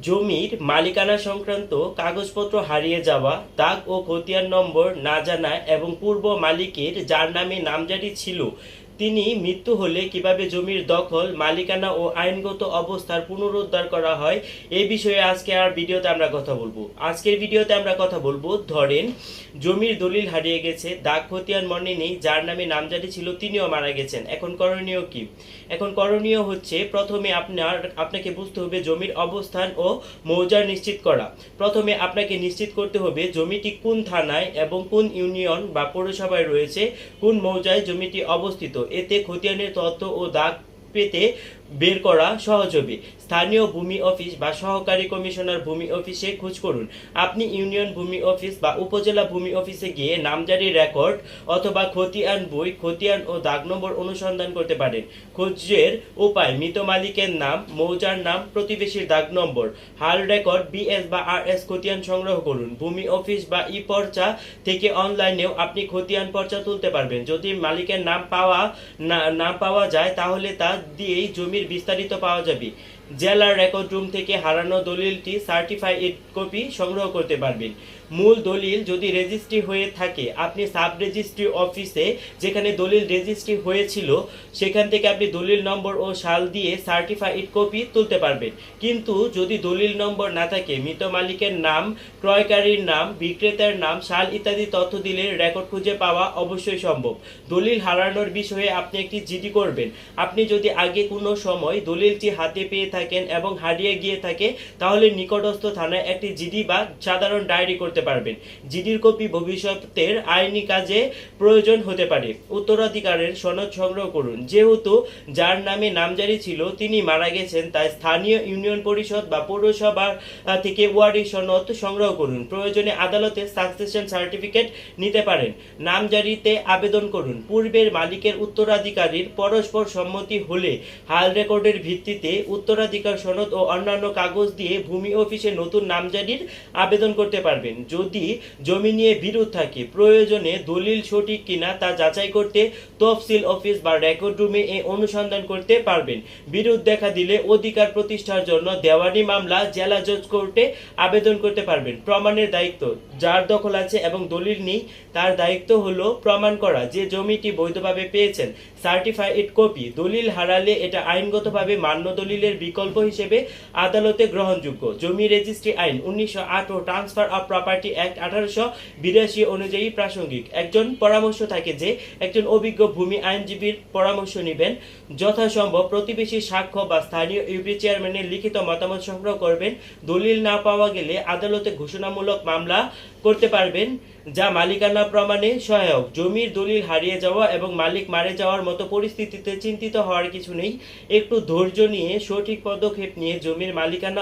জমির মালিকানা সংক্রান্ত কাগজপত্র হারিয়ে যাওয়া, দাগ ও খতিয়ান নম্বর না জানা এবং পূর্ব মালিকের যার নামে নামজারি ছিল তিনি মৃত্যু হলে কিভাবে জমির দখল, মালিকানা ও আইনগত অবস্থার পুনরুদ্ধার করা হয় এই বিষয়ে আজকে আর ভিডিওতে আমরা কথা বলবো। আজকের ভিডিওতে আমরা কথা বলবো, ধরেন জমির দলিল হারিয়ে গেছে, দাগ খতিয়ান মনে নেই, যার নামে নামজারি ছিল তিনিও মারা গেছেন। এখন করণীয় কি? এখন করণীয় হচ্ছে প্রথমে আপনাকে বুঝতে হবে জমির অবস্থান ও মৌজা নিশ্চিত করা। প্রথমে আপনাকে নিশ্চিত করতে হবে জমিটি কোন থানায় এবং কোন ইউনিয়ন বা পৌরসভায় রয়েছে, কোন মৌজায় জমিটি অবস্থিত। এতে খতিয়ানের তথ্য ও দাগ পেতে বের করা সহজ হবে। স্থানীয় ভূমি অফিস বা সহকারী কমিশনার ভূমি অফিসে খোঁজ করুন। আপনি ইউনিয়ন ভূমি অফিস বা উপজেলা ভূমি অফিসে গিয়ে নামজারি রেকর্ড অথবা খতিয়ান বই, খতিয়ান ও দাগ নম্বর অনুসন্ধান করতে পারেন। খোঁজের উপায়: মৃত মালিকের নাম, মৌজার নাম, প্রতিবেশীর দাগ নম্বর, হাল রেকর্ড, বিএস বা আরএস খতিয়ান সংগ্রহ করুন। ভূমি অফিস বা ই পর্চা থেকে অনলাইনেও আপনি খতিয়ান পর্চা তুলতে পারবেন। যদি মালিকের নাম পাওয়া যায় তাহলে তা দিয়েই জমির বিস্তারিত পাওয়া যাবে। জেলার রেকর্ড রুম থেকে হারানো দলিলটি সার্টিফাইড কপি সংগ্রহ করতে পারবেন। মূল দলিল যদি রেজিস্ট্রি হয়ে থাকে আপনি সাব রেজিস্ট্রি অফিসে, যেখানে দলিল রেজিস্ট্রি হয়েছিল সেখান থেকে আপনি দলিল নম্বর ও সাল দিয়ে সার্টিফাইড কপি তুলতে পারবেন। কিন্তু যদি দলিল নম্বর না থাকে, মৃত মালিকের নাম, ক্রয়কারীর নাম, বিক্রেতার নাম, সাল ইত্যাদি তথ্য দিলে রেকর্ড খুঁজে পাওয়া অবশ্যই সম্ভব। দলিল হারানোর বিষয়ে আপনি একটি জিডি করবেন। আপনি যদি আগে কোনো সময় দলিলটি হাতে পেয়ে থাকেন এবং হারিয়ে গিয়ে থাকে তাহলে নিকটস্থ থানায় একটি জিডি বা সাধারণ ডায়েরি করতে পারবেন। জিডির কপি ভবিষ্যতের আইনি কাজে প্রয়োজন হতে পারে। উত্তরাধিকারের সনদ সংগ্রহ করুন। যেহেতু যার নামে নামজারি ছিল তিনি মারা গেছেন, তাই স্থানীয় ইউনিয়ন পরিষদ বা পৌরসভা থেকে ওয়ারি সনদ সংগ্রহ করুন। প্রয়োজনে আদালতে সাকসেশন সার্টিফিকেট নিতে পারেন। নামজারিতে আবেদন করুন। পূর্বের মালিকের উত্তরাধিকারীর পরস্পর সম্মতি হলে হাল রেকর্ডের ভিত্তিতে উত্তরাধিকার সনদ ও অন্যান্য কাগজ দিয়ে ভূমি অফিসে নতুন নামজারির আবেদন করতে পারবেন। যদি জমি নিয়ে বিরোধ থাকে, প্রয়োজনে দলিল সঠিক কিনা তা যাচাই করতে তফসিল অফিস বা রেকর্ড রুমে অনুসন্ধান করতে পারবেন। বিরোধ দেখা দিলে অধিকার প্রতিষ্ঠার জন্য দেওয়ানি মামলা জেলা জজ কোর্টে আবেদন করতে পারবেন। প্রমাণের দায়িত্ব: যার দখল আছে এবং দলিল নেই তার দায়িত্ব হলো প্রমাণ করা যে জমিটি বৈধভাবে পেয়েছেন। সার্টিফাইড কপি: দলিল হারালে এটা আইনগতভাবে মান্য দলিলের বিকল্প হিসেবে আদালতে গ্রহণযোগ্য। জমি রেজিস্ট্রি আইন 1908 ও ট্রান্সফার অফ প্রপার্টি অ্যাক্ট 1882 অনুযায়ী প্রাসঙ্গিক। একজন পরামর্শ থাকে যে একজন অভিজ্ঞ ভূমি আইনজীবীর পরামর্শ নেবেন। যথাসম্ভব প্রতিবেশীর সাক্ষ্য বা স্থানীয় ইউপি চেয়ারম্যানের লিখিত মতামত সংগ্রহ করবেন। দলিল না পাওয়া গেলে আদালতে ঘোষণামূলক মামলা করতে পারবেন যা মালিকানা প্রমাণে সহায়ক। জমির দলিল হারিয়ে যাওয়া এবং মালিক মারা যাওয়ার মতো পরিস্থিতিতে চিন্তিত হওয়ার কিছু নেই। একটু ধৈর্য নিয়ে সঠিক পদক্ষেপ নিয়ে জমির মালিকানা